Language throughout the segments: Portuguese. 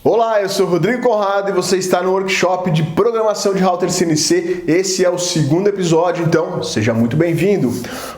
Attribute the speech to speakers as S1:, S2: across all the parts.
S1: Olá, eu sou o Rodrigo Conrado e você está no workshop de programação de router CNC. Esse é o segundo episódio, então seja muito bem-vindo.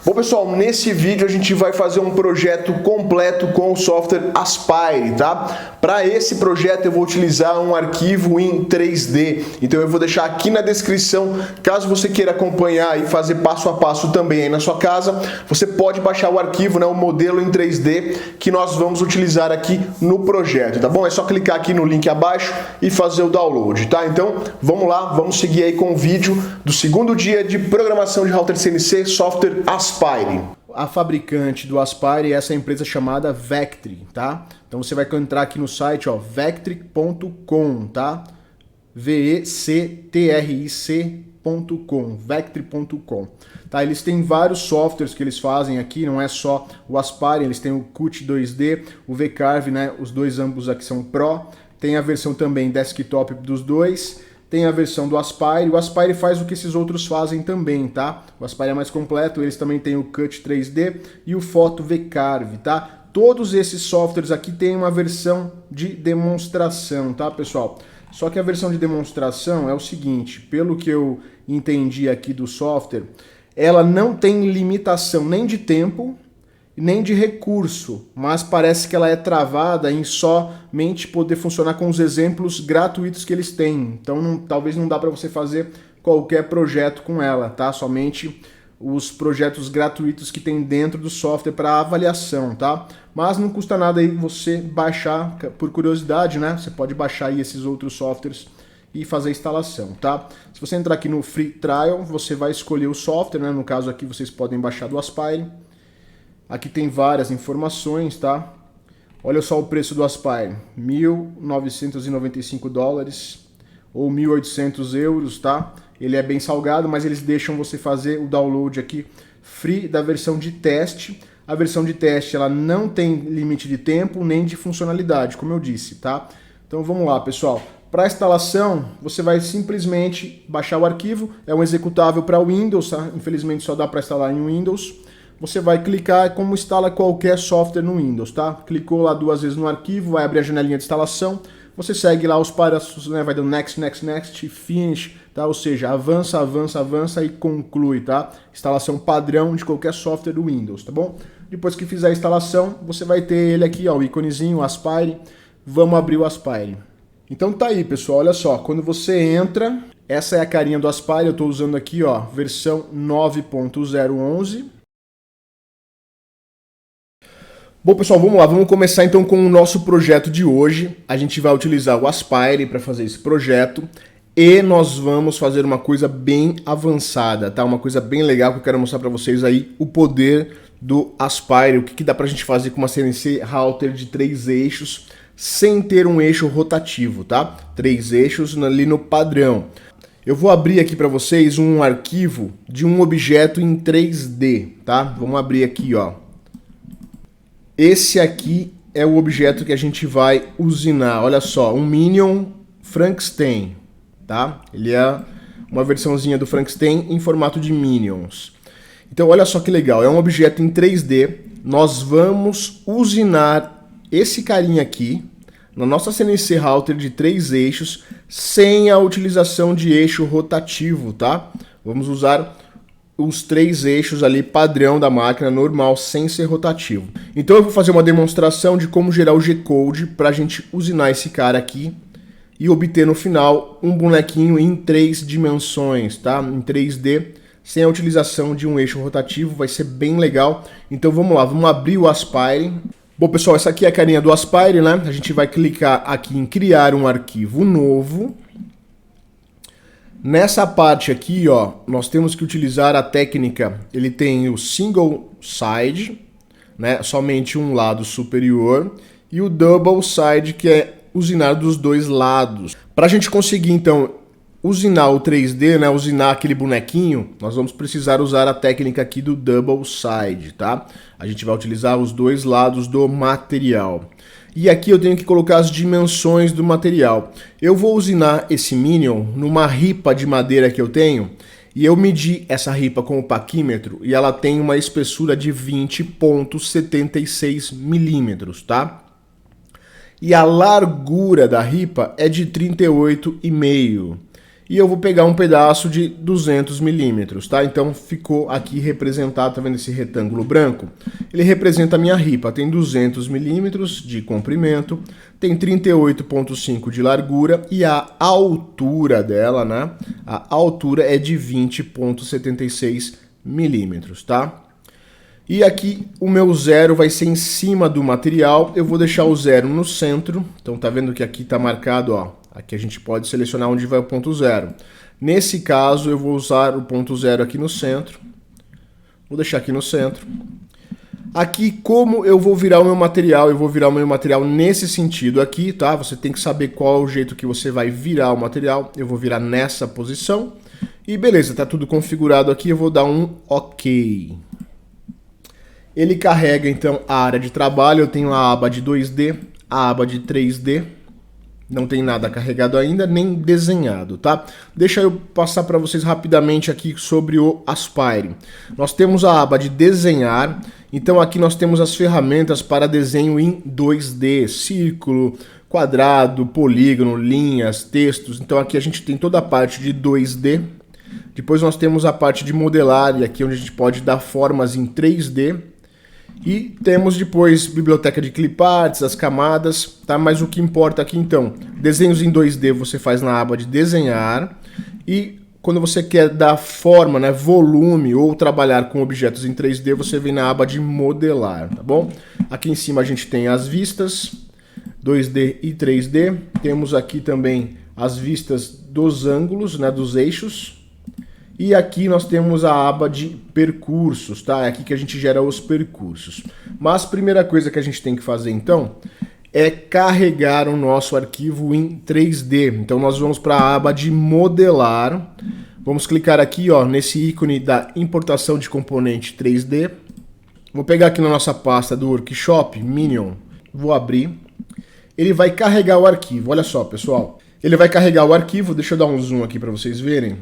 S1: Bom pessoal, nesse vídeo a gente vai fazer um projeto completo com o software Aspire, tá? Para esse projeto eu vou utilizar um arquivo em 3D, então eu vou deixar aqui na descrição, caso você queira acompanhar e fazer passo a passo também aí na sua casa, você pode baixar o arquivo, né, o modelo em 3D que nós vamos utilizar aqui no projeto, tá bom? É só clicar aqui no link abaixo e fazer o download, tá? Então, vamos lá, vamos seguir aí com o vídeo do segundo dia de programação de router CNC, software Aspire. A fabricante do Aspire é essa empresa chamada Vectri, tá? Então você vai entrar aqui no site, ó, vectri.com, tá? vectric.com, vectri.com. Tá, eles têm vários softwares que eles fazem aqui, não é só o Aspire, eles têm o Qt 2D, o VCarve, né? Os dois ambos aqui são Pro. Tem a versão também desktop dos dois, tem a versão do Aspire. O Aspire faz o que esses outros fazem também, tá? O Aspire é mais completo, eles também têm o Qt 3D e o Photo VCarve, tá? Todos esses softwares aqui têm uma versão de demonstração, tá, pessoal? Só que a versão de demonstração é o seguinte, pelo que eu entendi aqui do software, ela não tem limitação nem de tempo, nem de recurso, mas parece que ela é travada em somente poder funcionar com os exemplos gratuitos que eles têm. Então talvez não dá para você fazer qualquer projeto com ela, tá? Somente os projetos gratuitos que tem dentro do software para avaliação, tá? Mas não custa nada aí você baixar, por curiosidade, né? Você pode baixar aí esses outros softwares e fazer a instalação, tá? Se você entrar aqui no Free Trial, você vai escolher o software, né? No caso aqui vocês podem baixar do Aspire. Aqui tem várias informações, tá? Olha só o preço do Aspire, $1.995 ou 1.800 euros, tá? Ele é bem salgado, mas eles deixam você fazer o download aqui free da versão de teste. A versão de teste ela não tem limite de tempo nem de funcionalidade, como eu disse, tá? Então vamos lá, pessoal. Para instalação, você vai simplesmente baixar o arquivo, é um executável para Windows, tá? Infelizmente só dá para instalar em Windows. Você vai clicar como instala qualquer software no Windows, tá? Clicou lá duas vezes no arquivo, vai abrir a janelinha de instalação. Você segue lá os passos, né? Vai dando next, next, next, finish, tá? Ou seja, avança, avança, avança e conclui, tá? Instalação padrão de qualquer software do Windows, tá bom? Depois que fizer a instalação, você vai ter ele aqui, ó, o íconezinho, o Aspire. Vamos abrir o Aspire. Então tá aí, pessoal, olha só, quando você entra, essa é a carinha do Aspire, eu tô usando aqui, ó, versão 9.011. Bom pessoal, vamos lá, vamos começar então com o nosso projeto de hoje. A gente vai utilizar o Aspire para fazer esse projeto e nós vamos fazer uma coisa bem avançada, tá? Uma coisa bem legal que eu quero mostrar para vocês aí, o poder do Aspire, o que dá pra gente fazer com uma CNC router de 3 eixos sem ter um eixo rotativo, tá? 3 eixos ali no padrão. Eu vou abrir aqui para vocês um arquivo de um objeto em 3D, tá? Vamos abrir aqui, ó. Esse aqui é o objeto que a gente vai usinar. Olha só, um Minion Frankenstein, tá? Ele é uma versãozinha do Frankenstein em formato de Minions. Então, olha só que legal. É um objeto em 3D. Nós vamos usinar esse carinha aqui na nossa CNC router de 3 eixos sem a utilização de eixo rotativo, tá? Vamos usar os 3 eixos ali padrão da máquina normal, sem ser rotativo. Então eu vou fazer uma demonstração de como gerar o G-Code para a gente usinar esse cara aqui e obter no final um bonequinho em 3 dimensões, tá? Em 3D, sem a utilização de um eixo rotativo, vai ser bem legal. Então vamos lá, vamos abrir o Aspire. Bom pessoal, essa aqui é a carinha do Aspire, né? A gente vai clicar aqui em criar um arquivo novo. Nessa parte aqui, ó, nós temos que utilizar a técnica, ele tem o single side, né, somente um lado superior, e o double side, que é usinar dos dois lados. Para a gente conseguir, então, usinar o 3D, né, usinar aquele bonequinho, nós vamos precisar usar a técnica aqui do double side, tá? A gente vai utilizar os dois lados do material. E aqui eu tenho que colocar as dimensões do material. Eu vou usinar esse Minion numa ripa de madeira que eu tenho, e eu medi essa ripa com o paquímetro, e ela tem uma espessura de 20,76 milímetros, tá? E a largura da ripa é de 38,5. E eu vou pegar um pedaço de 200 milímetros, tá? Então ficou aqui representado, tá vendo esse retângulo branco? Ele representa a minha ripa, tem 200 milímetros de comprimento, tem 38,5 de largura e a altura dela, né? A altura é de 20,76 milímetros, tá? E aqui o meu zero vai ser em cima do material, eu vou deixar o zero no centro, então tá vendo que aqui tá marcado, ó. Aqui a gente pode selecionar onde vai o ponto zero. Nesse caso, eu vou usar o ponto zero aqui no centro. Vou deixar aqui no centro. Aqui, como eu vou virar o meu material, eu vou virar o meu material nesse sentido aqui, tá? Você tem que saber qual é o jeito que você vai virar o material. Eu vou virar nessa posição. E beleza, tá tudo configurado aqui, eu vou dar um OK. Ele carrega, então, a área de trabalho. Eu tenho a aba de 2D, a aba de 3D. Não tem nada carregado ainda, nem desenhado, tá? Deixa eu passar para vocês rapidamente aqui sobre o Aspire. Nós temos a aba de desenhar, então aqui nós temos as ferramentas para desenho em 2D, círculo, quadrado, polígono, linhas, textos. Então aqui a gente tem toda a parte de 2D. Depois nós temos a parte de modelar, e aqui onde a gente pode dar formas em 3D. E temos depois biblioteca de cliparts, as camadas, tá? Mas o que importa aqui então, desenhos em 2D você faz na aba de desenhar, e quando você quer dar forma, né, volume ou trabalhar com objetos em 3D, você vem na aba de modelar, tá bom? Aqui em cima a gente tem as vistas, 2D e 3D, temos aqui também as vistas dos ângulos, né, dos eixos. E aqui nós temos a aba de percursos, tá? É aqui que a gente gera os percursos. Mas a primeira coisa que a gente tem que fazer então é carregar o nosso arquivo em 3D. Então nós vamos para a aba de modelar. Vamos clicar aqui, ó, nesse ícone da importação de componente 3D. Vou pegar aqui na nossa pasta do workshop, Minion, vou abrir. Ele vai carregar o arquivo, olha só, pessoal. Ele vai carregar o arquivo, deixa eu dar um zoom aqui para vocês verem.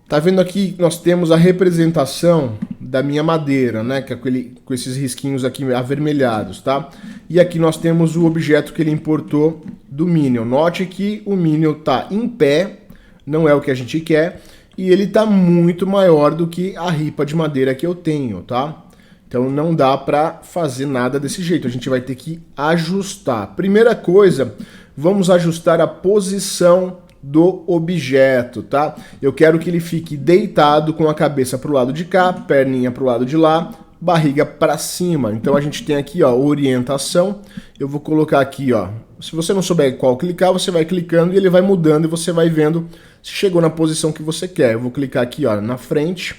S1: Tá vendo aqui, nós temos a representação da minha madeira, né? Que é com esses risquinhos aqui avermelhados, tá? E aqui nós temos o objeto que ele importou do Minion. Note que o Minion tá em pé, não é o que a gente quer, e ele tá muito maior do que a ripa de madeira que eu tenho, tá? Então não dá para fazer nada desse jeito, a gente vai ter que ajustar. Primeira coisa, vamos ajustar a posição do objeto, tá? Eu quero que ele fique deitado com a cabeça para o lado de cá, perninha para o lado de lá, barriga para cima. Então a gente tem aqui, ó, orientação. Eu vou colocar aqui, ó. Se você não souber qual clicar, você vai clicando e ele vai mudando e você vai vendo se chegou na posição que você quer. Eu vou clicar aqui, ó, na frente.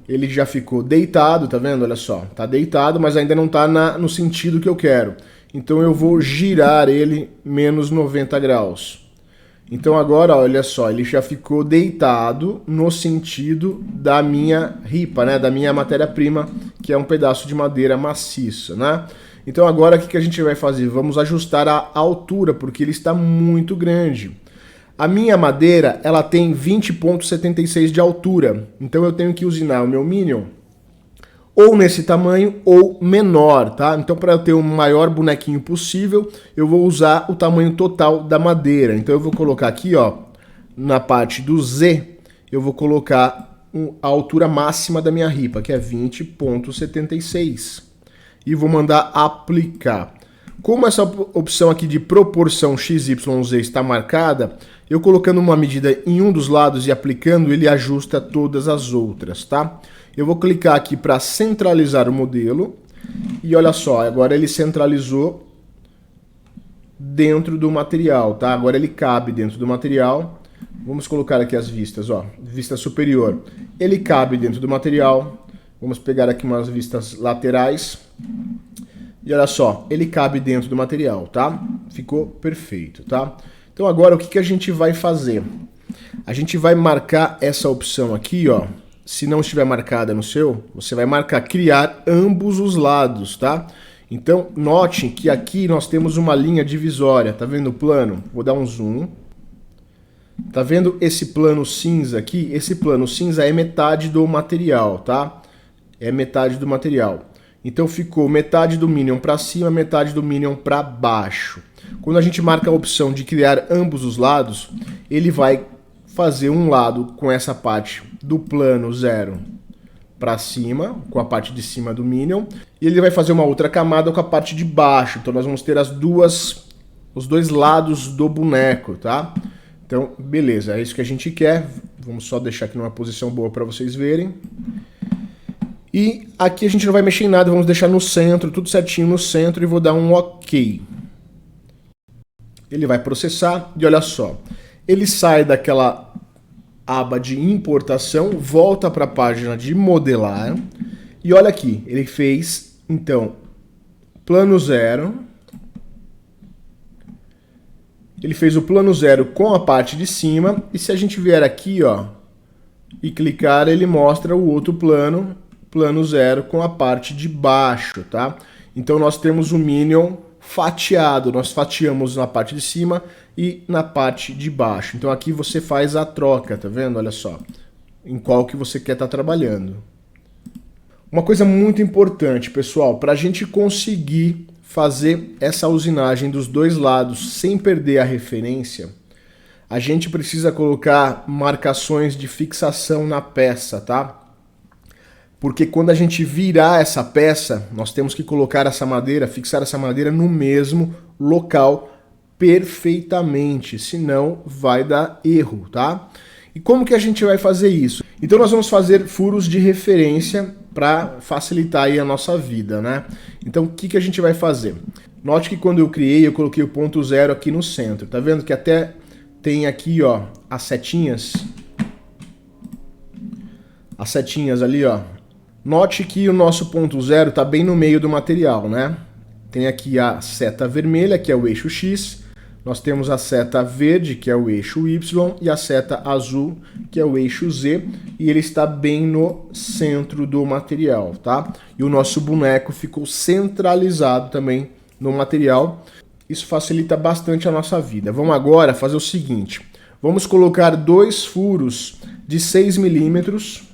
S1: Ele já ficou deitado, tá vendo? Olha só, tá deitado, mas ainda não tá no sentido que eu quero. Então eu vou girar ele menos 90 graus. Então agora, olha só, ele já ficou deitado no sentido da minha ripa, né? Da minha matéria-prima, que é um pedaço de madeira maciça, né? Então agora o que a gente vai fazer? Vamos ajustar a altura, porque ele está muito grande. A minha madeira, ela tem 20,76 de altura. Então eu tenho que usinar o meu Minion ou nesse tamanho ou menor, tá? Então para eu ter o maior bonequinho possível, eu vou usar o tamanho total da madeira. Então eu vou colocar aqui, ó, na parte do Z, eu vou colocar a altura máxima da minha ripa, que é 20,76. E vou mandar aplicar. Como essa opção aqui de proporção XYZ está marcada, eu colocando uma medida em um dos lados e aplicando, ele ajusta todas as outras, tá? Eu vou clicar aqui para centralizar o modelo. E olha só, agora ele centralizou dentro do material, tá? Agora ele cabe dentro do material. Vamos colocar aqui as vistas, ó. Vista superior. Ele cabe dentro do material. Vamos pegar aqui umas vistas laterais. E olha só, ele cabe dentro do material, tá? Ficou perfeito, tá? Então agora o que a gente vai fazer? A gente vai marcar essa opção aqui, ó. Se não estiver marcada no seu, você vai marcar criar ambos os lados, tá? Então note que aqui nós temos uma linha divisória, tá vendo o plano? Vou dar um zoom. Tá vendo esse plano cinza aqui? Esse plano cinza é metade do material, tá? É metade do material. Então ficou metade do Minion para cima, metade do Minion para baixo. Quando a gente marca a opção de criar ambos os lados, ele vai fazer um lado com essa parte do plano 0 para cima, com a parte de cima do Minion, e ele vai fazer uma outra camada com a parte de baixo. Então nós vamos ter os dois lados do boneco, tá? Então, beleza, é isso que a gente quer. Vamos só deixar aqui numa posição boa para vocês verem. E aqui a gente não vai mexer em nada, vamos deixar no centro, tudo certinho no centro, e vou dar um OK. Ele vai processar e olha só, ele sai daquela aba de importação, volta para a página de modelar, e olha aqui, ele fez, então, plano 0, ele fez o plano 0 com a parte de cima, e se a gente vier aqui, ó, e clicar, ele mostra o outro plano 0 com a parte de baixo, tá? Então nós temos o Minion fatiado, nós fatiamos na parte de cima e na parte de baixo. Então aqui você faz a troca, tá vendo? Olha só, em qual que você quer estar trabalhando. Uma coisa muito importante, pessoal, para a gente conseguir fazer essa usinagem dos dois lados sem perder a referência, a gente precisa colocar marcações de fixação na peça, tá? Porque quando a gente virar essa peça, nós temos que colocar essa madeira, fixar essa madeira no mesmo local perfeitamente, senão vai dar erro, tá? E como que a gente vai fazer isso? Então nós vamos fazer furos de referência para facilitar aí a nossa vida, né? Então o que a gente vai fazer? Note que quando eu criei, eu coloquei o ponto 0 aqui no centro, tá vendo que até tem aqui, ó, as setinhas ali, ó. Note que o nosso ponto 0 está bem no meio do material, né? Tem aqui a seta vermelha, que é o eixo X, nós temos a seta verde, que é o eixo Y, e a seta azul, que é o eixo Z, e ele está bem no centro do material, tá? E o nosso boneco ficou centralizado também no material. Isso facilita bastante a nossa vida. Vamos agora fazer o seguinte, vamos colocar 2 furos de 6 milímetros,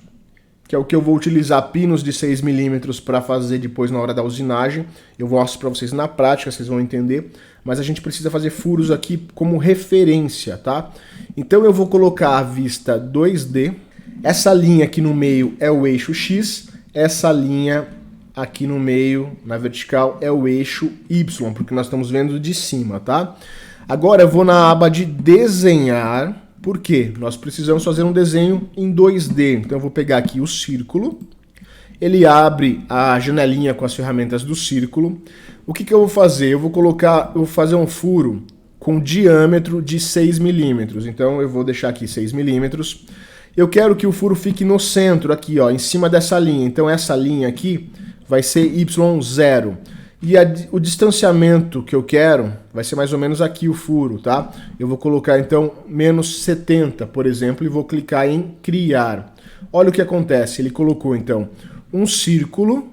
S1: que é o que eu vou utilizar, pinos de 6 milímetros para fazer depois na hora da usinagem. Eu mostro para vocês na prática, vocês vão entender, mas a gente precisa fazer furos aqui como referência, tá? Então eu vou colocar a vista 2D, essa linha aqui no meio é o eixo X, essa linha aqui no meio, na vertical, é o eixo Y, porque nós estamos vendo de cima, tá? Agora eu vou na aba de desenhar. Por quê? Nós precisamos fazer um desenho em 2D. Então eu vou pegar aqui o círculo. Ele abre a janelinha com as ferramentas do círculo. O que eu vou fazer? Eu vou fazer um furo com diâmetro de 6 milímetros. Então eu vou deixar aqui 6 milímetros. Eu quero que o furo fique no centro, aqui, ó, em cima dessa linha. Então essa linha aqui vai ser Y0. E o distanciamento que eu quero vai ser mais ou menos aqui o furo, tá? Eu vou colocar então menos 70, por exemplo, e vou clicar em criar. Olha o que acontece, ele colocou então um círculo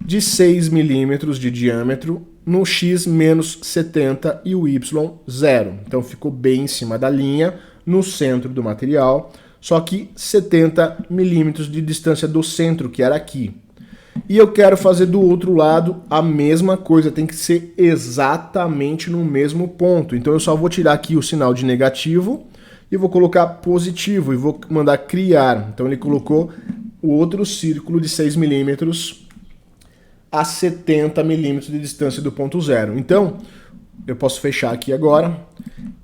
S1: de 6 milímetros de diâmetro no X menos 70 e o Y 0. Então ficou bem em cima da linha, no centro do material, só que 70 milímetros de distância do centro, que era aqui. E eu quero fazer do outro lado a mesma coisa, tem que ser exatamente no mesmo ponto. Então eu só vou tirar aqui o sinal de negativo e vou colocar positivo e vou mandar criar. Então ele colocou o outro círculo de 6 milímetros a 70 milímetros de distância do ponto 0. Então eu posso fechar aqui agora.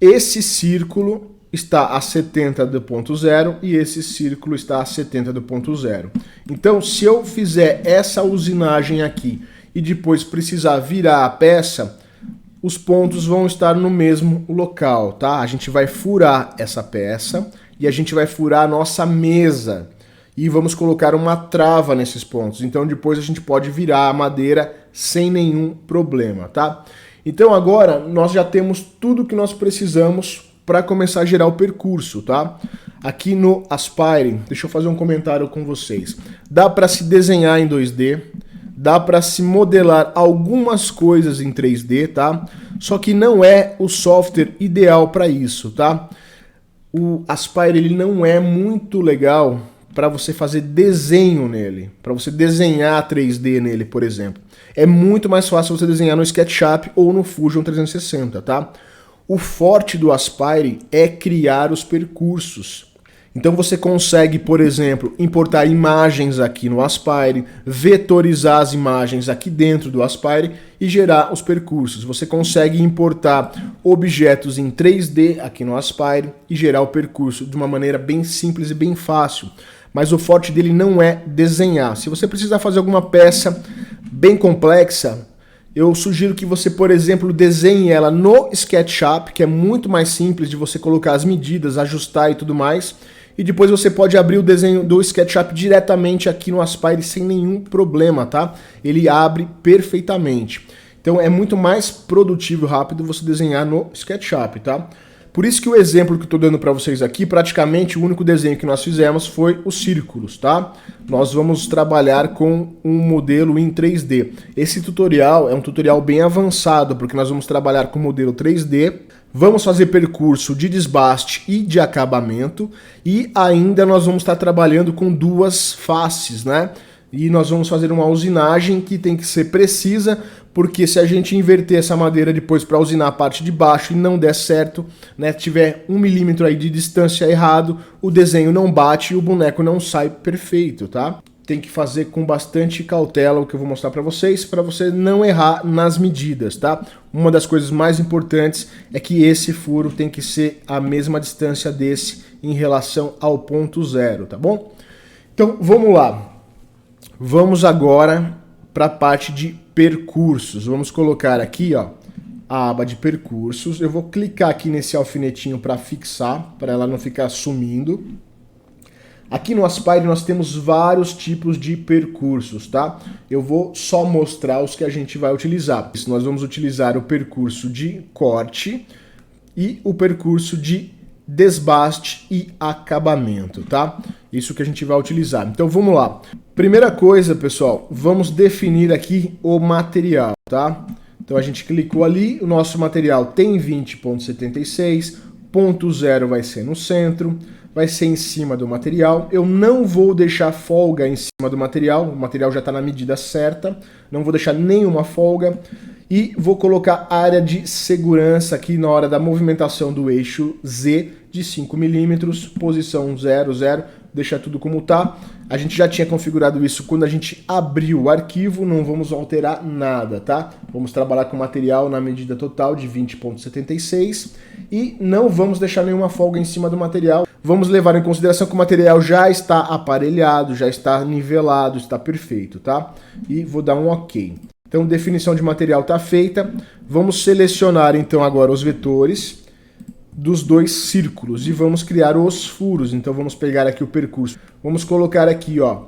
S1: Esse círculo está a 70 do ponto 0 e esse círculo está a 70 do ponto 0. Então, se eu fizer essa usinagem aqui e depois precisar virar a peça, os pontos vão estar no mesmo local, tá? A gente vai furar essa peça e a gente vai furar a nossa mesa e vamos colocar uma trava nesses pontos. Então, depois a gente pode virar a madeira sem nenhum problema, tá? Então, agora nós já temos tudo que nós precisamos para começar a gerar o percurso, tá? Aqui no Aspire, deixa eu fazer um comentário com vocês. Dá para se desenhar em 2D, dá para se modelar algumas coisas em 3D, tá? Só que não é o software ideal para isso, tá? O Aspire ele não é muito legal para você fazer desenho nele, para você desenhar 3D nele, por exemplo. É muito mais fácil você desenhar no SketchUp ou no Fusion 360, tá? O forte do Aspire é criar os percursos. Então você consegue, por exemplo, importar imagens aqui no Aspire, vetorizar as imagens aqui dentro do Aspire e gerar os percursos. Você consegue importar objetos em 3D aqui no Aspire e gerar o percurso de uma maneira bem simples e bem fácil. Mas o forte dele não é desenhar. Se você precisar fazer alguma peça bem complexa, eu sugiro que você, por exemplo, desenhe ela no SketchUp, que é muito mais simples de você colocar as medidas, ajustar e tudo mais. E depois você pode abrir o desenho do SketchUp diretamente aqui no Aspire sem nenhum problema, tá? Ele abre perfeitamente. Então é muito mais produtivo e rápido você desenhar no SketchUp, tá? Por isso que o exemplo que eu estou dando para vocês aqui, praticamente o único desenho que nós fizemos foi os círculos, tá? Nós vamos trabalhar com um modelo em 3D. Esse tutorial é um tutorial bem avançado, porque nós vamos trabalhar com o modelo 3D, vamos fazer percurso de desbaste e de acabamento, e ainda nós vamos estar trabalhando com duas faces, né? E nós vamos fazer uma usinagem que tem que ser precisa, porque se a gente inverter essa madeira depois para usinar a parte de baixo e não der certo, né, tiver 1 milímetro aí de distância errado, o desenho não bate e o boneco não sai perfeito, tá? Tem que fazer com bastante cautela o que eu vou mostrar para você não errar nas medidas, tá? Uma das coisas mais importantes é que esse furo tem que ser a mesma distância desse em relação ao ponto zero, tá bom? Então, vamos lá. Vamos agora para a parte de percursos. Vamos colocar aqui, ó, a aba de percursos. Eu vou clicar aqui nesse alfinetinho para fixar, para ela não ficar sumindo. Aqui no Aspire nós temos vários tipos de percursos, tá? Eu vou só mostrar os que a gente vai utilizar. Nós vamos utilizar o percurso de corte e o percurso de desbaste e acabamento, tá? Isso que a gente vai utilizar. Então vamos lá. Primeira coisa, pessoal, vamos definir aqui o material, tá? Então a gente clicou ali, o nosso material tem 20.76, ponto zero vai ser no centro, vai ser em cima do material. Eu não vou deixar folga em cima do material, o material já está na medida certa, não vou deixar nenhuma folga. E vou colocar área de segurança aqui na hora da movimentação do eixo Z de 5 milímetros, posição 0, 0, deixa tudo como está. A gente já tinha configurado isso quando a gente abriu o arquivo, não vamos alterar nada, tá? Vamos trabalhar com material na medida total de 20.76 e não vamos deixar nenhuma folga em cima do material. Vamos levar em consideração que o material já está aparelhado, já está nivelado, está perfeito, tá? E vou dar um OK. Então, definição de material está feita. Vamos selecionar, então, agora os vetores dos dois círculos e vamos criar os furos. Então, vamos pegar aqui o percurso. Vamos colocar aqui, ó,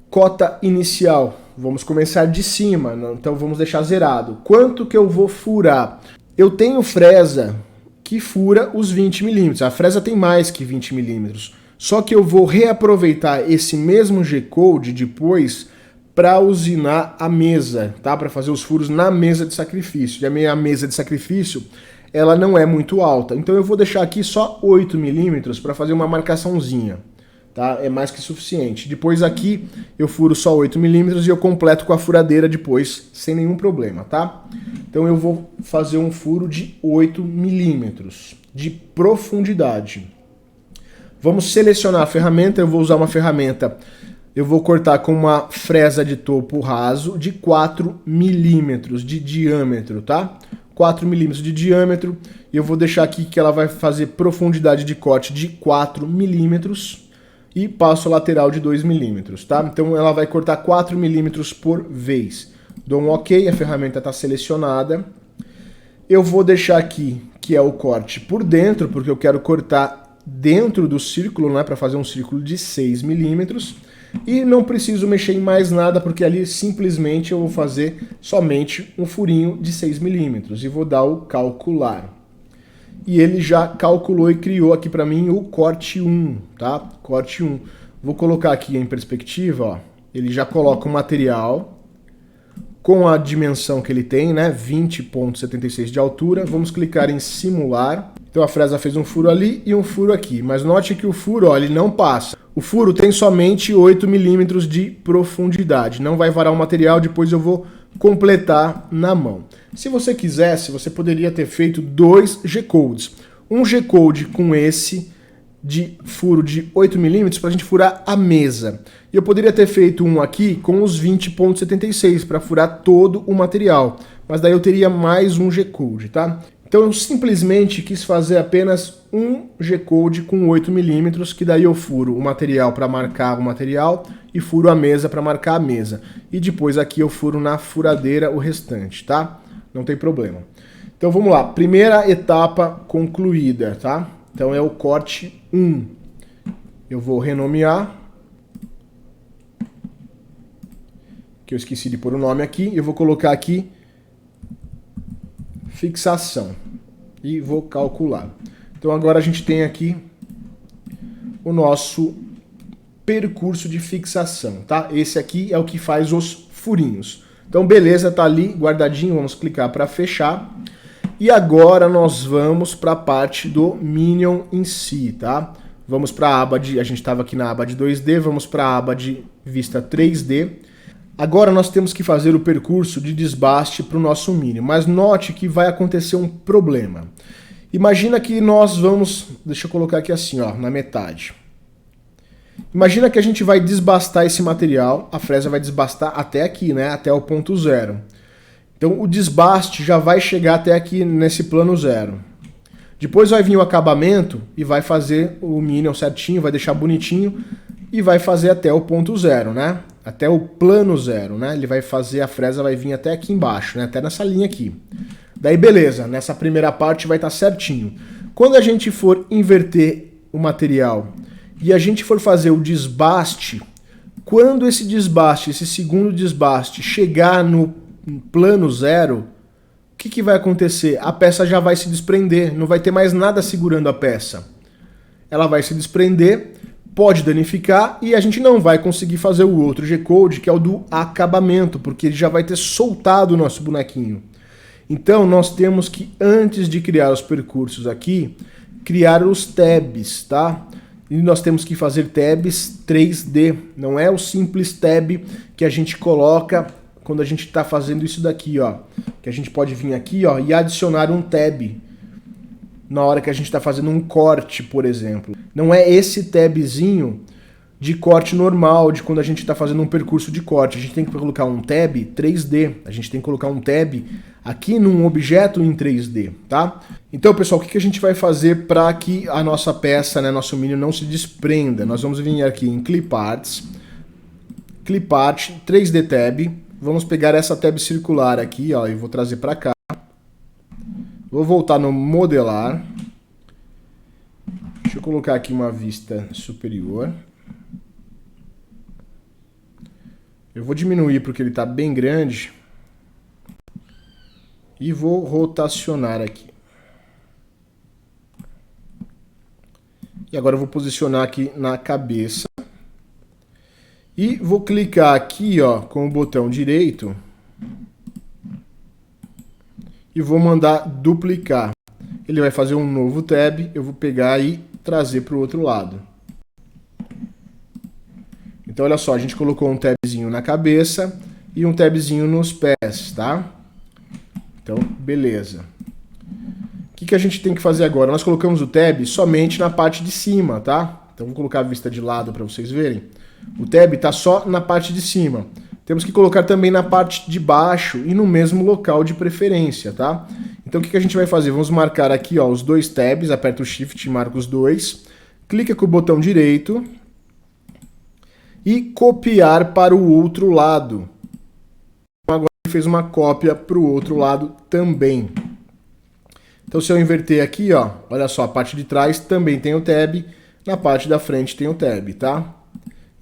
S1: cota inicial. Vamos começar de cima, então vamos deixar zerado. Quanto que eu vou furar? Eu tenho fresa que fura os 20 milímetros. A fresa tem mais que 20 milímetros. Só que eu vou reaproveitar esse mesmo G-code depois para usinar a mesa, tá? Para fazer os furos na mesa de sacrifício. E a minha mesa de sacrifício, ela não é muito alta. Então eu vou deixar aqui só 8 milímetros para fazer uma marcaçãozinha, tá? É mais que suficiente. Depois aqui eu furo só 8 milímetros e eu completo com a furadeira depois, sem nenhum problema, tá? Então eu vou fazer um furo de 8 milímetros de profundidade. Vamos selecionar a ferramenta. Eu vou usar uma ferramenta. Eu vou cortar com uma fresa de topo raso de 4 milímetros de diâmetro, tá? 4 milímetros de diâmetro. E eu vou deixar aqui que ela vai fazer profundidade de corte de 4 milímetros e passo lateral de 2 milímetros, tá? Então ela vai cortar 4 milímetros por vez. Dou um OK, a ferramenta está selecionada. Eu vou deixar aqui que é o corte por dentro, porque eu quero cortar dentro do círculo, né? Para fazer um círculo de 6 milímetros. E não preciso mexer em mais nada, porque ali simplesmente eu vou fazer somente um furinho de 6 milímetros e vou dar o calcular. E ele já calculou e criou aqui para mim o corte 1, tá? Corte 1. Vou colocar aqui em perspectiva, ó. Ele já coloca o material com a dimensão que ele tem, né? 20.76 de altura. Vamos clicar em simular. Então a fresa fez um furo ali e um furo aqui, mas note que o furo, ó, ele não passa. O furo tem somente 8 milímetros de profundidade, não vai varar o material, depois eu vou completar na mão. Se você quisesse, você poderia ter feito 2 G-codes. Um G-code com esse de furo de 8 milímetros para a gente furar a mesa. E eu poderia ter feito um aqui com os 20,76 para furar todo o material, mas daí eu teria mais um G-code, tá? Então eu simplesmente quis fazer apenas um G-code com 8 milímetros, que daí eu furo o material para marcar o material e furo a mesa para marcar a mesa. E depois aqui eu furo na furadeira o restante, tá? Não tem problema. Então vamos lá, primeira etapa concluída, tá? Então é o corte 1. Eu vou renomear, que eu esqueci de pôr o nome aqui, eu vou colocar aqui fixação e vou calcular. Então agora a gente tem aqui o nosso percurso de fixação, tá? Esse aqui é o que faz os furinhos. Então beleza, tá ali guardadinho, vamos clicar para fechar. E agora nós vamos para a parte do Minion em si, tá? Vamos para a aba de, a gente estava aqui na aba de 2D, vamos para a aba de vista 3D. Agora nós temos que fazer o percurso de desbaste para o nosso Minion, mas note que vai acontecer um problema. Imagina que nós vamos, deixa eu colocar aqui assim, ó, na metade. Imagina que a gente vai desbastar esse material, a fresa vai desbastar até aqui, né, até o ponto 0. Então o desbaste já vai chegar até aqui nesse plano 0. Depois vai vir o acabamento e vai fazer o Minion certinho, vai deixar bonitinho e vai fazer até o ponto 0, né? Até o plano 0, né? Ele vai fazer, a fresa vai vir até aqui embaixo, né? Até nessa linha aqui. Daí beleza, nessa primeira parte vai estar certinho. Quando a gente for inverter o material e a gente for fazer o desbaste, quando esse desbaste, esse segundo desbaste chegar no plano 0, o que vai acontecer? A peça já vai se desprender, não vai ter mais nada segurando a peça. Ela vai se desprender, pode danificar e a gente não vai conseguir fazer o outro G-code, que é o do acabamento, porque ele já vai ter soltado o nosso bonequinho. Então nós temos que, antes de criar os percursos aqui, criar os tabs, tá? E nós temos que fazer tabs 3D, não é o simples tab que a gente coloca quando a gente está fazendo isso daqui, ó. Que a gente pode vir aqui, ó, e adicionar um tab na hora que a gente está fazendo um corte, por exemplo. Não é esse tabzinho de corte normal, de quando a gente está fazendo um percurso de corte. A gente tem que colocar um tab 3D. A gente tem que colocar um tab aqui num objeto em 3D, tá? Então, pessoal, o que a gente vai fazer para que a nossa peça, né, nosso Minion, não se desprenda? Nós vamos vir aqui em Clip Arts, Clip Art, 3D Tab. Vamos pegar essa tab circular aqui, ó, e vou trazer para cá. Vou voltar no modelar. Deixa eu colocar aqui uma vista superior. Eu vou diminuir porque ele está bem grande. E vou rotacionar aqui. E agora eu vou posicionar aqui na cabeça. E vou clicar aqui, ó, com o botão direito e vou mandar duplicar. Ele vai fazer um novo tab, eu vou pegar e trazer para o outro lado. Então olha só, a gente colocou um tabzinho na cabeça e um tabzinho nos pés, tá? Então, beleza. O que a gente tem que fazer agora? Nós colocamos o tab somente na parte de cima, tá? Então vou colocar a vista de lado para vocês verem. O tab está só na parte de cima. Temos que colocar também na parte de baixo e no mesmo local de preferência, tá? Então o que a gente vai fazer? Vamos marcar aqui, ó, os dois tabs, aperta o Shift e marca os dois. Clica com o botão direito e copiar para o outro lado. Agora ele fez uma cópia para o outro lado também. Então se eu inverter aqui, ó, olha só, a parte de trás também tem o tab, na parte da frente tem o tab, tá?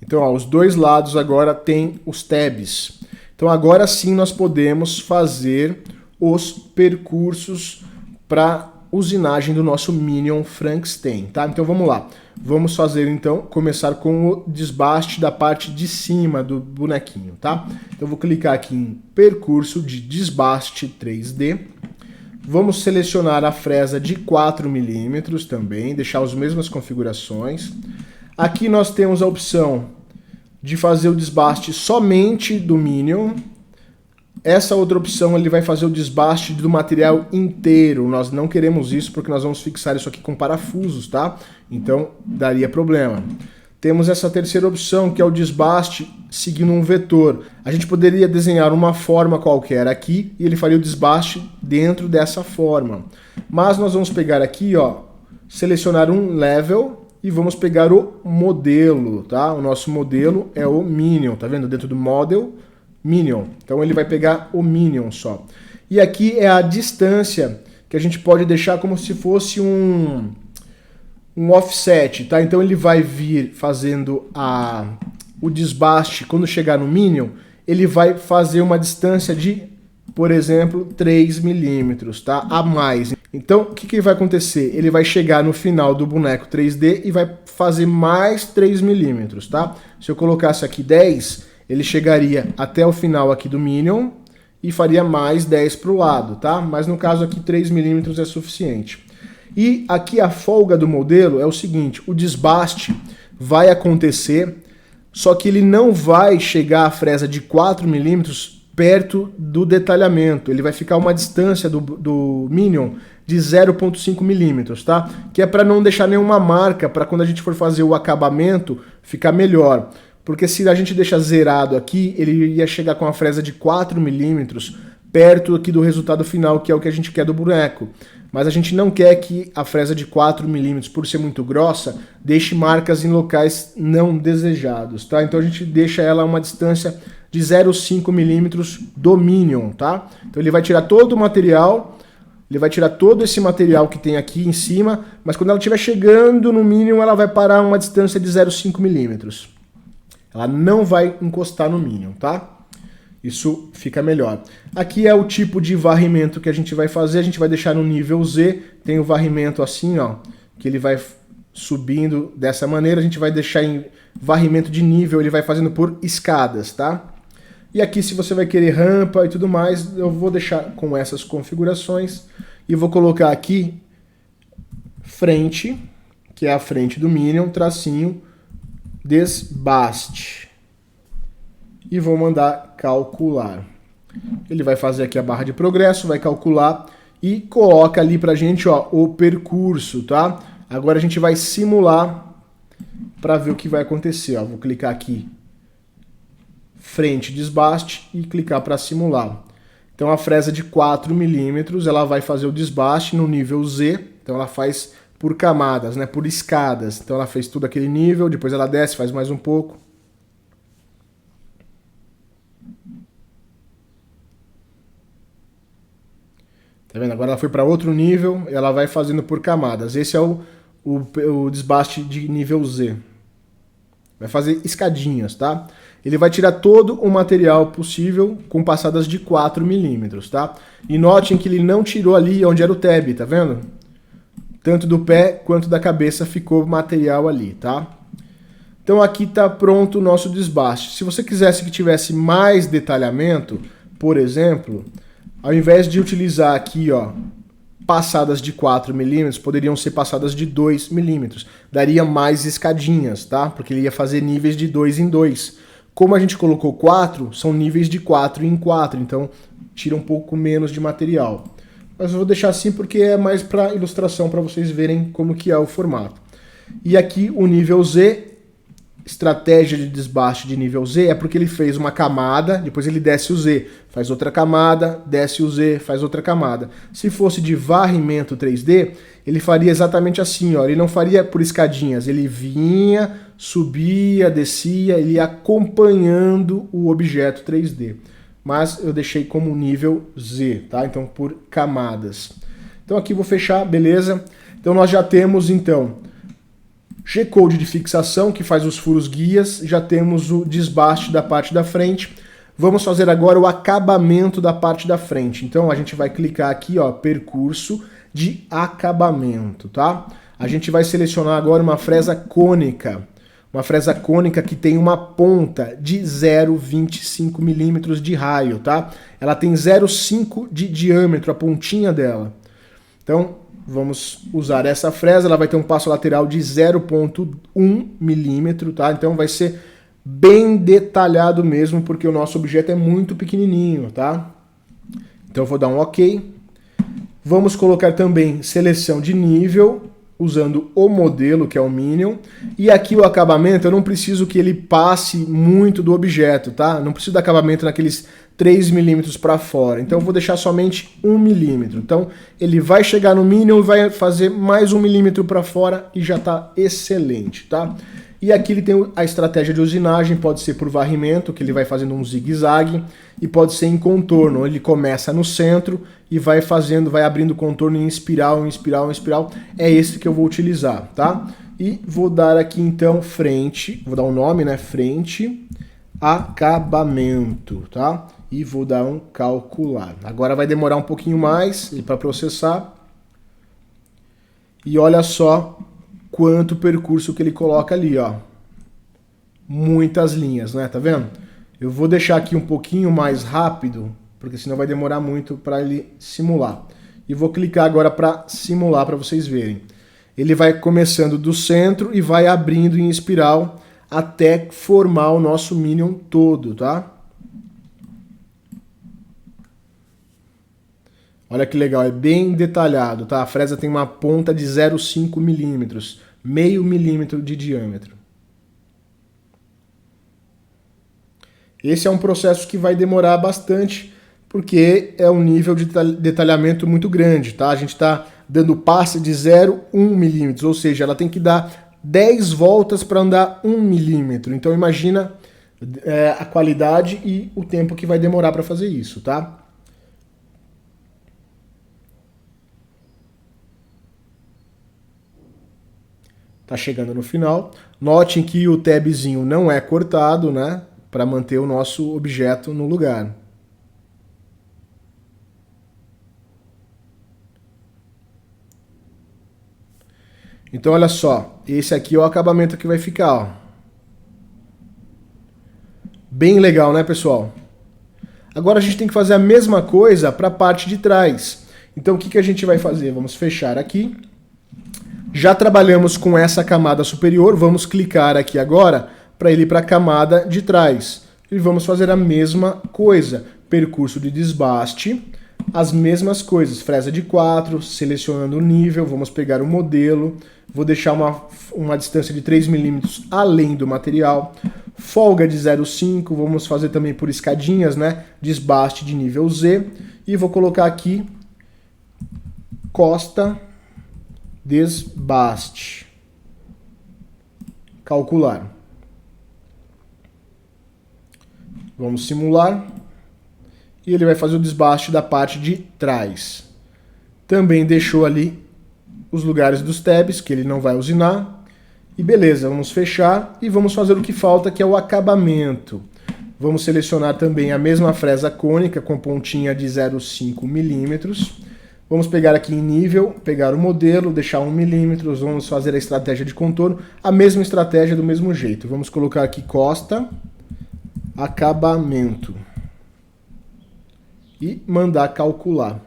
S1: Então, ó, os dois lados agora tem os tabs. Então, agora sim nós podemos fazer os percursos para usinagem do nosso Minion Frankenstein, tá? Então, vamos lá. Vamos fazer, então, começar com o desbaste da parte de cima do bonequinho, tá? Então, eu vou clicar aqui em percurso de desbaste 3D. Vamos selecionar a fresa de 4 milímetros também, deixar as mesmas configurações. Aqui nós temos a opção de fazer o desbaste somente do Minion. Essa outra opção ele vai fazer o desbaste do material inteiro. Nós não queremos isso porque nós vamos fixar isso aqui com parafusos, tá? Então daria problema. Temos essa terceira opção, que é o desbaste seguindo um vetor. A gente poderia desenhar uma forma qualquer aqui e ele faria o desbaste dentro dessa forma. Mas nós vamos pegar aqui, ó, selecionar um level e vamos pegar o modelo, tá? O nosso modelo é o Minion, tá vendo? Dentro do Model, Minion. Então ele vai pegar o Minion só. E aqui é a distância que a gente pode deixar como se fosse um offset, tá? Então ele vai vir fazendo o desbaste, quando chegar no Minion, ele vai fazer uma distância de, por exemplo, 3 milímetros, tá? A mais. Então, o que vai acontecer? Ele vai chegar no final do boneco 3D e vai fazer mais 3 milímetros, tá? Se eu colocasse aqui 10, ele chegaria até o final aqui do Minion e faria mais 10 para o lado, tá? Mas no caso aqui 3 milímetros é suficiente. E aqui a folga do modelo é o seguinte, o desbaste vai acontecer, só que ele não vai chegar à fresa de 4 milímetros perto do detalhamento, ele vai ficar uma distância do Minion de 0,5 milímetros, tá? Que é para não deixar nenhuma marca, para quando a gente for fazer o acabamento ficar melhor. Porque se a gente deixar zerado aqui, ele ia chegar com a fresa de 4 milímetros perto aqui do resultado final, que é o que a gente quer do boneco. Mas a gente não quer que a fresa de 4 milímetros, por ser muito grossa, deixe marcas em locais não desejados, tá? Então a gente deixa ela a uma distância de 0,5 milímetros do Minion, tá? Então ele vai tirar todo o material, ele vai tirar todo esse material que tem aqui em cima, mas quando ela estiver chegando no Minion, ela vai parar a uma distância de 0,5 milímetros. Ela não vai encostar no Minion, tá? Isso fica melhor. Aqui é o tipo de varrimento que a gente vai fazer. A gente vai deixar no nível Z. Tem o varrimento assim, ó, que ele vai subindo dessa maneira. A gente vai deixar em varrimento de nível. Ele vai fazendo por escadas, tá? E aqui, se você vai querer rampa e tudo mais, eu vou deixar com essas configurações. E vou colocar aqui frente, que é a frente do Minion, tracinho, desbaste. E vou mandar calcular. Ele vai fazer aqui a barra de progresso, vai calcular e coloca ali pra gente, ó, o percurso, tá? Agora a gente vai simular para ver o que vai acontecer, ó. Vou clicar aqui, frente, desbaste e clicar para simular. Então a fresa de 4 milímetros, ela vai fazer o desbaste no nível Z, então ela faz por camadas, né, por escadas. Então ela fez tudo aquele nível, depois ela desce, faz mais um pouco. Tá vendo? Agora ela foi para outro nível, ela vai fazendo por camadas. Esse é o desbaste de nível Z. Vai fazer escadinhas, tá? Ele vai tirar todo o material possível com passadas de 4 milímetros, tá? E notem que ele não tirou ali onde era o tab, tá vendo? Tanto do pé quanto da cabeça ficou material ali, tá? Então aqui está pronto o nosso desbaste. Se você quisesse que tivesse mais detalhamento, por exemplo, ao invés de utilizar aqui, ó, passadas de 4 milímetros, poderiam ser passadas de 2 milímetros. Daria mais escadinhas, tá? Porque ele ia fazer níveis de 2 em 2. Como a gente colocou 4, são níveis de 4 em 4, então tira um pouco menos de material. Mas eu vou deixar assim porque é mais para ilustração, para vocês verem como que é o formato. E aqui o nível Z, estratégia de desbaste de nível Z, é porque ele fez uma camada, depois ele desce o Z, faz outra camada, desce o Z, faz outra camada. Se fosse de varrimento 3D, ele faria exatamente assim, ó, ele não faria por escadinhas, ele vinha, subia, descia, ele ia acompanhando o objeto 3D. Mas eu deixei como nível Z, tá? Então por camadas. Então aqui vou fechar, beleza? Então nós já temos então G-code de fixação, que faz os furos guias, já temos o desbaste da parte da frente. Vamos fazer agora o acabamento da parte da frente. Então a gente vai clicar aqui, ó, percurso de acabamento, tá? A gente vai selecionar agora uma fresa cônica. uma fresa cônica que tem uma ponta de 0,25 milímetros de raio, tá? Ela tem 0,5 de diâmetro, a pontinha dela. Então, vamos usar essa fresa, ela vai ter um passo lateral de 0,1 milímetro, tá? Então vai ser bem detalhado mesmo, porque o nosso objeto é muito pequenininho, tá? Então eu vou dar um OK. Vamos colocar também seleção de nível, usando o modelo, que é o Minion. E aqui o acabamento, eu não preciso que ele passe muito do objeto, tá? Não preciso de acabamento naqueles 3 milímetros para fora. Então eu vou deixar somente 1 milímetro. Então ele vai chegar no Minion e vai fazer mais 1 milímetro para fora e já está excelente, tá? E aqui ele tem a estratégia de usinagem, pode ser por varrimento, que ele vai fazendo um zigue-zague, e pode ser em contorno, ele começa no centro e vai fazendo, vai abrindo contorno em espiral, em espiral, em espiral. É esse que eu vou utilizar, tá? E vou dar aqui então frente, vou dar um nome, né? Frente, acabamento, tá? E vou dar um calcular. Agora vai demorar um pouquinho mais para processar. E olha só quanto percurso que ele coloca ali, ó. Muitas linhas, né? Tá vendo? Eu vou deixar aqui um pouquinho mais rápido, porque senão vai demorar muito para ele simular. E vou clicar agora para simular para vocês verem. Ele vai começando do centro e vai abrindo em espiral até formar o nosso Minion todo, tá? Olha que legal, é bem detalhado, tá? A fresa tem uma ponta de 0,5 milímetros, meio milímetro de diâmetro. Esse é um processo que vai demorar bastante, porque é um nível de detalhamento muito grande, tá? A gente está dando passe de 0,1 milímetros, ou seja, ela tem que dar 10 voltas para andar 1 milímetro. Então imagina a qualidade e o tempo que vai demorar para fazer isso, tá? Tá chegando no final. Notem que o tabzinho não é cortado, né? Para manter o nosso objeto no lugar. Então olha só, esse aqui é o acabamento que vai ficar, ó. Bem legal, né, pessoal? Agora a gente tem que fazer a mesma coisa para a parte de trás. Então o que a gente vai fazer? Vamos fechar aqui. Já trabalhamos com essa camada superior, vamos clicar aqui agora para ele ir para a camada de trás. E vamos fazer a mesma coisa, percurso de desbaste, as mesmas coisas, fresa de 4, selecionando o nível, vamos pegar o modelo, vou deixar uma distância de 3 milímetros além do material, folga de 0,5, vamos fazer também por escadinhas, né? Desbaste de nível Z, e vou colocar aqui costa, desbaste, calcular. Vamos simular. E ele vai fazer o desbaste da parte de trás. Também deixou ali os lugares dos tabs, que ele não vai usinar. E beleza, vamos fechar e vamos fazer o que falta, que é o acabamento. Vamos selecionar também a mesma fresa cônica com pontinha de 0,5 milímetros. Vamos pegar aqui em nível, pegar o modelo, deixar 1 milímetro, vamos fazer a estratégia de contorno, a mesma estratégia do mesmo jeito. Vamos colocar aqui costa, acabamento e mandar calcular.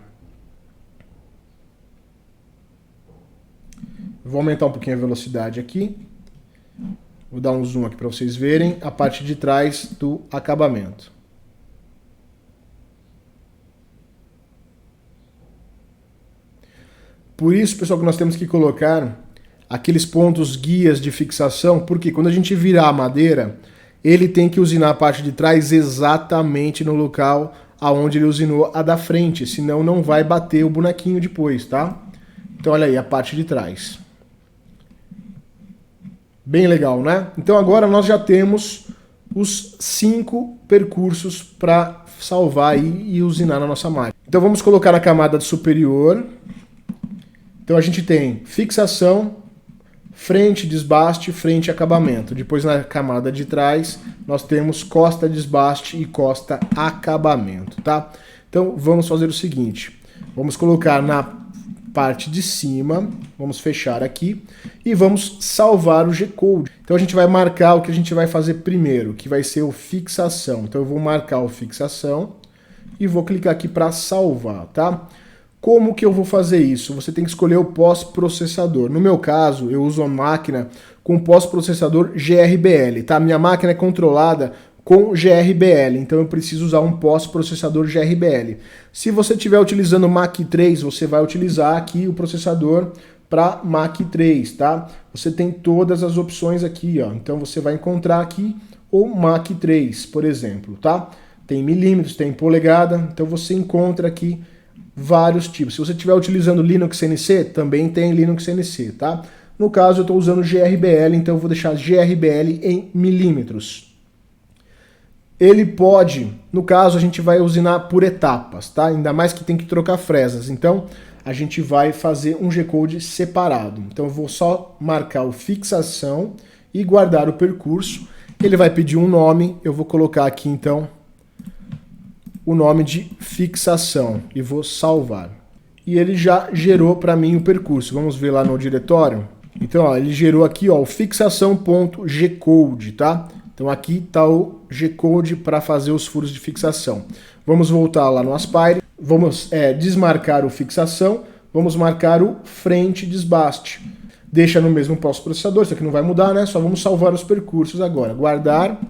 S1: Vou aumentar um pouquinho a velocidade aqui. Vou dar um zoom aqui para vocês verem a parte de trás do acabamento. Por isso, pessoal, que nós temos que colocar aqueles pontos guias de fixação, porque quando a gente virar a madeira, ele tem que usinar a parte de trás exatamente no local aonde ele usinou a da frente, senão não vai bater o bonequinho depois, tá? Então olha aí a parte de trás. Bem legal, né? Então agora nós já temos os 5 percursos para salvar e usinar na nossa máquina. Então vamos colocar na camada superior. Então a gente tem fixação, frente, desbaste, frente, acabamento. Depois na camada de trás nós temos costa, desbaste e costa, acabamento, tá? Então vamos fazer o seguinte, vamos colocar na parte de cima, vamos fechar aqui e vamos salvar o G-Code. Então a gente vai marcar o que a gente vai fazer primeiro, que vai ser o fixação. Então eu vou marcar o fixação e vou clicar aqui para salvar, tá? Como que eu vou fazer isso? Você tem que escolher o pós-processador. No meu caso, eu uso a máquina com pós-processador GRBL, tá? Minha máquina é controlada com GRBL, então eu preciso usar um pós-processador GRBL. Se você estiver utilizando Mach 3, você vai utilizar aqui o processador para Mach 3, tá? Você tem todas as opções aqui, ó. Então você vai encontrar aqui o Mach 3, por exemplo, tá? Tem milímetros, tem polegada, então você encontra aqui vários tipos. Se você estiver utilizando Linux NC, também tem Linux NC, tá? No caso eu estou usando GRBL, então eu vou deixar GRBL em milímetros. Ele pode, no caso a gente vai usinar por etapas, tá? Ainda mais que tem que trocar fresas, então a gente vai fazer um G-Code separado. Então eu vou só marcar o fixação e guardar o percurso. Ele vai pedir um nome, eu vou colocar aqui então o nome de fixação e vou salvar. E ele já gerou para mim o percurso. Vamos ver lá no diretório. Então ó, ele gerou aqui ó, o fixação.gcode, tá? Então aqui está o G-Code para fazer os furos de fixação. Vamos voltar lá no Aspire, vamos desmarcar o fixação, vamos marcar o frente desbaste. Deixa no mesmo pós-processador, isso aqui não vai mudar, né? Só vamos salvar os percursos agora. Guardar,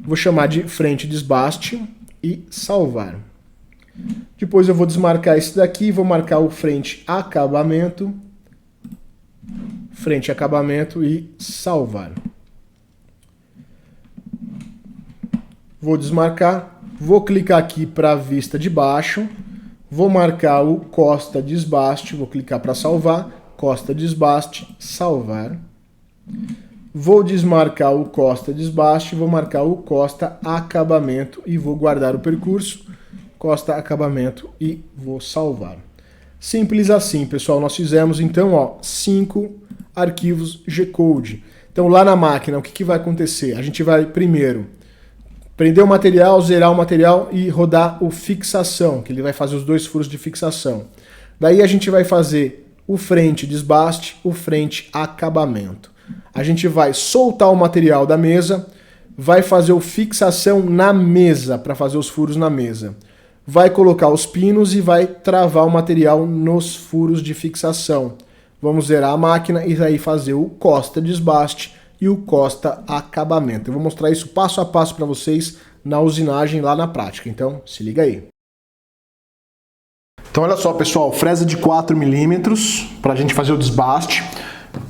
S1: vou chamar de frente desbaste e salvar. Depois eu vou desmarcar esse daqui, vou marcar o frente acabamento e salvar. Vou desmarcar, vou clicar aqui para a vista de baixo, vou marcar o costa desbaste, vou clicar para salvar, costa desbaste, salvar. Vou desmarcar o costa desbaste, vou marcar o costa acabamento e vou guardar o percurso, costa acabamento e vou salvar. Simples assim, pessoal, nós fizemos então ó, 5 arquivos G-Code. Então lá na máquina, o que vai acontecer? A gente vai primeiro prender o material, zerar o material e rodar o fixação, que ele vai fazer os 2 furos de fixação. Daí a gente vai fazer o frente desbaste, o frente acabamento. A gente vai soltar o material da mesa, vai fazer o fixação na mesa, para fazer os furos na mesa. Vai colocar os pinos e vai travar o material nos furos de fixação. Vamos zerar a máquina e aí fazer o costa desbaste e o costa acabamento. Eu vou mostrar isso passo a passo para vocês na usinagem lá na prática, então se liga aí. Então olha só pessoal, fresa de 4 milímetros para a gente fazer o desbaste.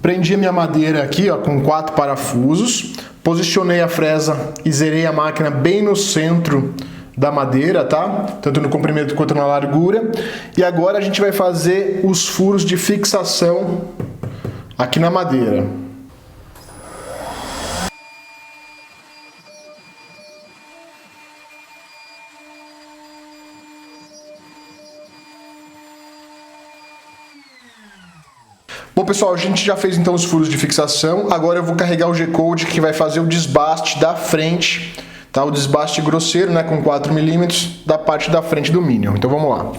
S1: Prendi a minha madeira aqui ó, com 4 parafusos, posicionei a fresa e zerei a máquina bem no centro da madeira, tá? Tanto no comprimento quanto na largura. E agora a gente vai fazer os furos de fixação aqui na madeira. Bom pessoal, a gente já fez então os furos de fixação, agora eu vou carregar o G-Code que vai fazer o desbaste da frente, tá? O desbaste grosseiro, né, com 4 milímetros da parte da frente do Minion. Então vamos lá.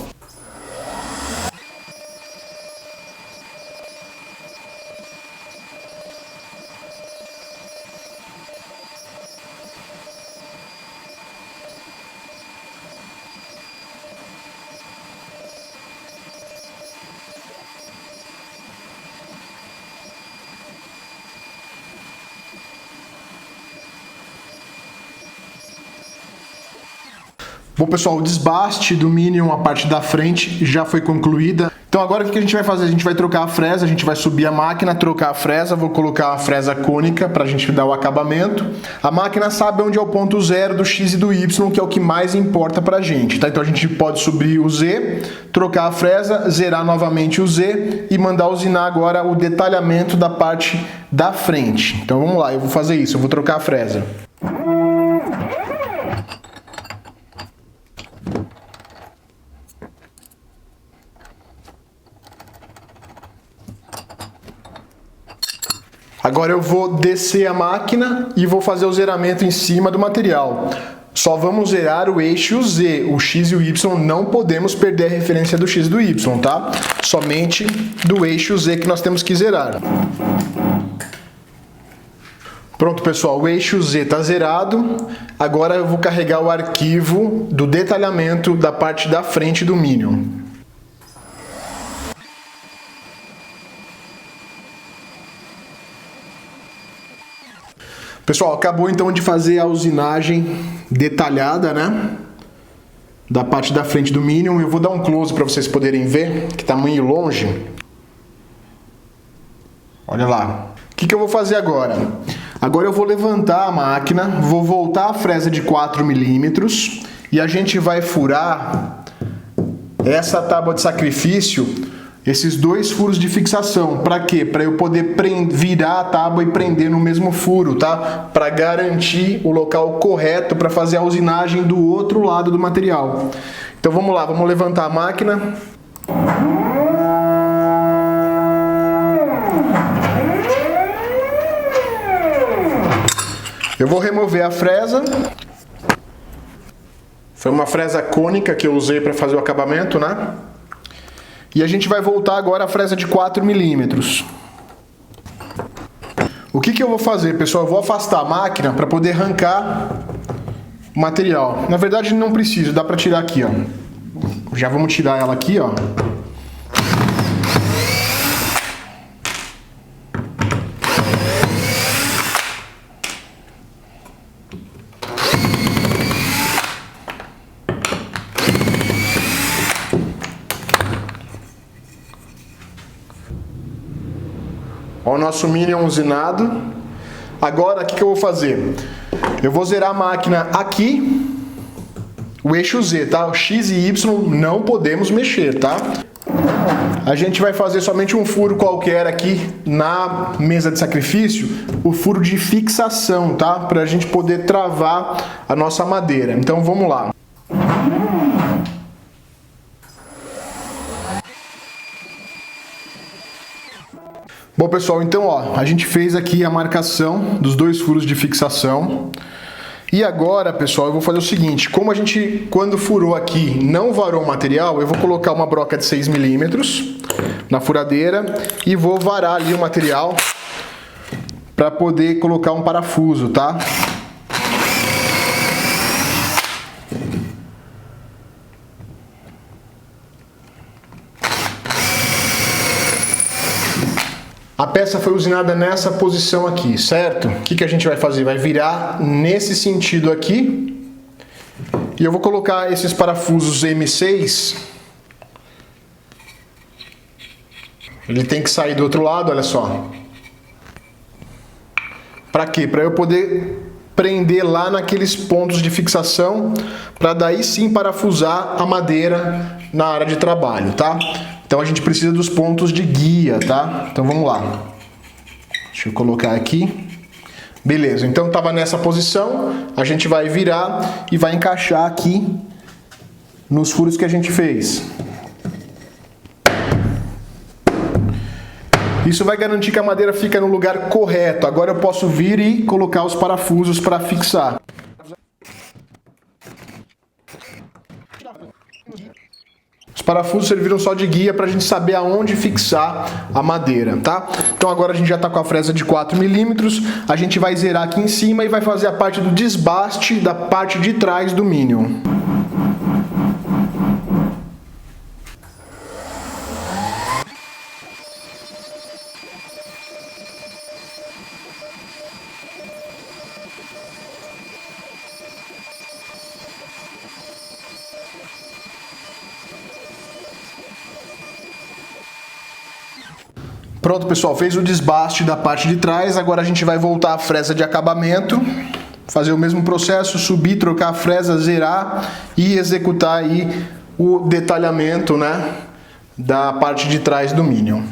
S1: Bom pessoal, o desbaste do Minion, a parte da frente, já foi concluída. Então agora o que a gente vai fazer? A gente vai trocar a fresa, a gente vai subir a máquina, trocar a fresa, vou colocar a fresa cônica para a gente dar o acabamento. A máquina sabe onde é o ponto zero do X e do Y, que é o que mais importa para a gente, tá? Então a gente pode subir o Z, trocar a fresa, zerar novamente o Z e mandar usinar agora o detalhamento da parte da frente. Então vamos lá, eu vou fazer isso, eu vou trocar a fresa. Agora eu vou descer a máquina e vou fazer o zeramento em cima do material. só vamos zerar o eixo Z, o X e o Y não podemos perder a referência do X e do Y, tá? Somente do eixo Z que nós temos que zerar. Pronto, pessoal, o eixo Z está zerado. Agora eu vou carregar o arquivo do detalhamento da parte da frente do Minion. Pessoal, acabou então de fazer a usinagem detalhada, né? Da parte da frente do Minion. Eu vou dar um close para vocês poderem ver, que tá meio longe. Olha lá. O que eu vou fazer agora? Agora eu vou levantar a máquina, vou voltar a fresa de 4 milímetros e a gente vai furar essa tábua de sacrifício, esses 2 furos de fixação. Para quê? Para eu poder virar a tábua e prender no mesmo furo, tá? Para garantir o local correto para fazer a usinagem do outro lado do material. Então vamos lá, vamos levantar a máquina. Eu vou remover a fresa. Foi uma fresa cônica que eu usei para fazer o acabamento, né? E a gente vai voltar agora à fresa de 4 milímetros. O que eu vou fazer, pessoal? Eu vou afastar a máquina para poder arrancar o material. Na verdade não precisa, dá para tirar aqui, ó. Já vamos tirar ela aqui, ó. Ó, o nosso Minion usinado. Agora, o que eu vou fazer? Eu vou zerar a máquina aqui, o eixo Z, tá? O X e Y não podemos mexer, tá? A gente vai fazer somente um furo qualquer aqui na mesa de sacrifício, o furo de fixação, tá? Pra gente poder travar a nossa madeira. Então, vamos lá. Bom, pessoal, então ó, a gente fez aqui a marcação dos 2 furos de fixação. E agora, pessoal, eu vou fazer o seguinte, como a gente, quando furou aqui, não varou o material, eu vou colocar uma broca de 6 milímetros na furadeira e vou varar ali o material para poder colocar um parafuso, tá? A peça foi usinada nessa posição aqui, certo? O que a gente vai fazer? Vai virar nesse sentido aqui. E eu vou colocar esses parafusos M6. Ele tem que sair do outro lado, olha só. Para quê? Para eu poder prender lá naqueles pontos de fixação, para daí sim parafusar a madeira na área de trabalho, tá? Então a gente precisa dos pontos de guia, tá? Então vamos lá. Deixa eu colocar aqui. Beleza, então estava nessa posição, a gente vai virar e vai encaixar aqui nos furos que a gente fez. Isso vai garantir que a madeira fica no lugar correto. Agora eu posso vir e colocar os parafusos para fixar. Os parafusos serviram só de guia para a gente saber aonde fixar a madeira, tá? Então agora a gente já está com a fresa de 4 milímetros, a gente vai zerar aqui em cima e vai fazer a parte do desbaste da parte de trás do Minion. Pronto, pessoal, fez o desbaste da parte de trás, agora a gente vai voltar à fresa de acabamento, fazer o mesmo processo, subir, trocar a fresa, zerar e executar aí o detalhamento, né, da parte de trás do Minion.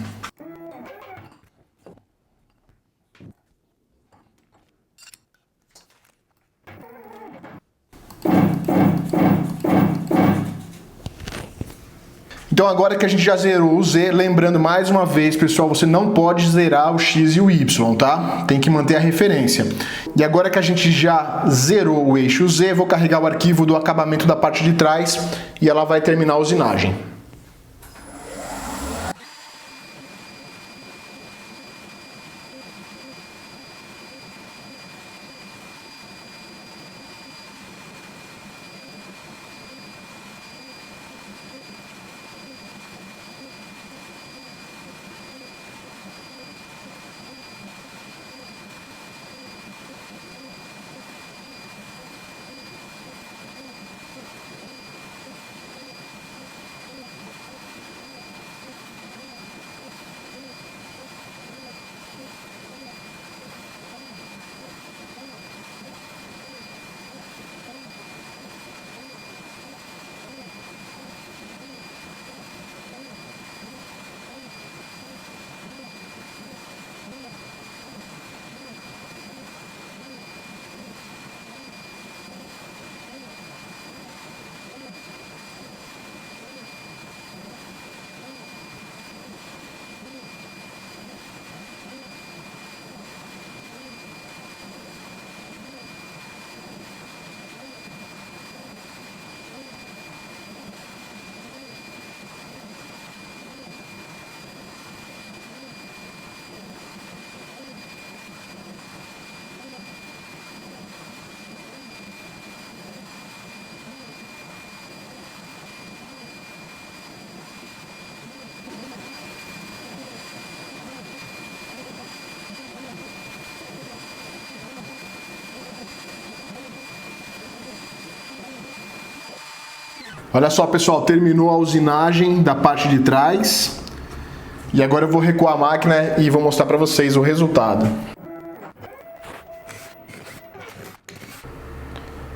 S1: Então agora que a gente já zerou o Z, lembrando mais uma vez, pessoal, você não pode zerar o X e o Y, tá? Tem que manter a referência. E agora que a gente já zerou o eixo Z, vou carregar o arquivo do acabamento da parte de trás e ela vai terminar a usinagem. Olha só, pessoal, terminou a usinagem da parte de trás. E agora eu vou recuar a máquina e vou mostrar para vocês o resultado.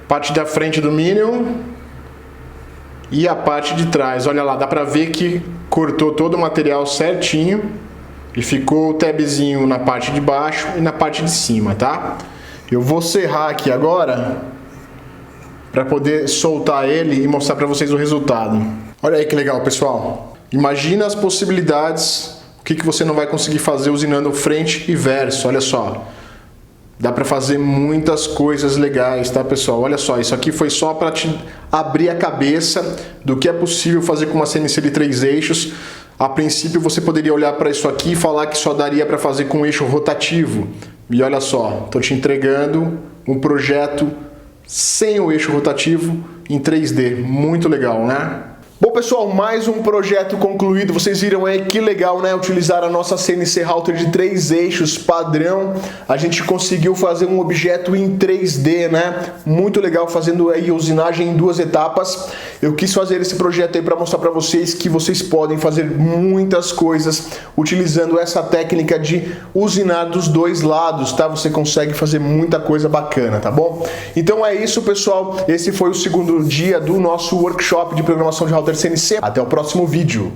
S1: Parte da frente do Minion e a parte de trás. Olha lá, dá para ver que cortou todo o material certinho e ficou o tabzinho na parte de baixo e na parte de cima, tá? Eu vou serrar aqui agora para poder soltar ele e mostrar para vocês o resultado. Olha aí que legal, pessoal. Imagina as possibilidades, o que você não vai conseguir fazer usinando frente e verso. Olha só. Dá para fazer muitas coisas legais, tá, pessoal? Olha só, isso aqui foi só para te abrir a cabeça do que é possível fazer com uma CNC de 3 eixos. A princípio você poderia olhar para isso aqui e falar que só daria para fazer com eixo rotativo. E olha só, estou te entregando um projeto sem o eixo rotativo em 3D. Muito legal, né? Bom, pessoal, mais um projeto concluído. Vocês viram aí que legal, né? Utilizar a nossa CNC Router de 3 eixos padrão. A gente conseguiu fazer um objeto em 3D, né? Muito legal, fazendo aí usinagem em 2 etapas. Eu quis fazer esse projeto aí para mostrar para vocês que vocês podem fazer muitas coisas utilizando essa técnica de usinar dos 2 lados, tá? Você consegue fazer muita coisa bacana, tá bom? Então é isso, pessoal. Esse foi o segundo dia do nosso workshop de programação de router CNC. Até o próximo vídeo.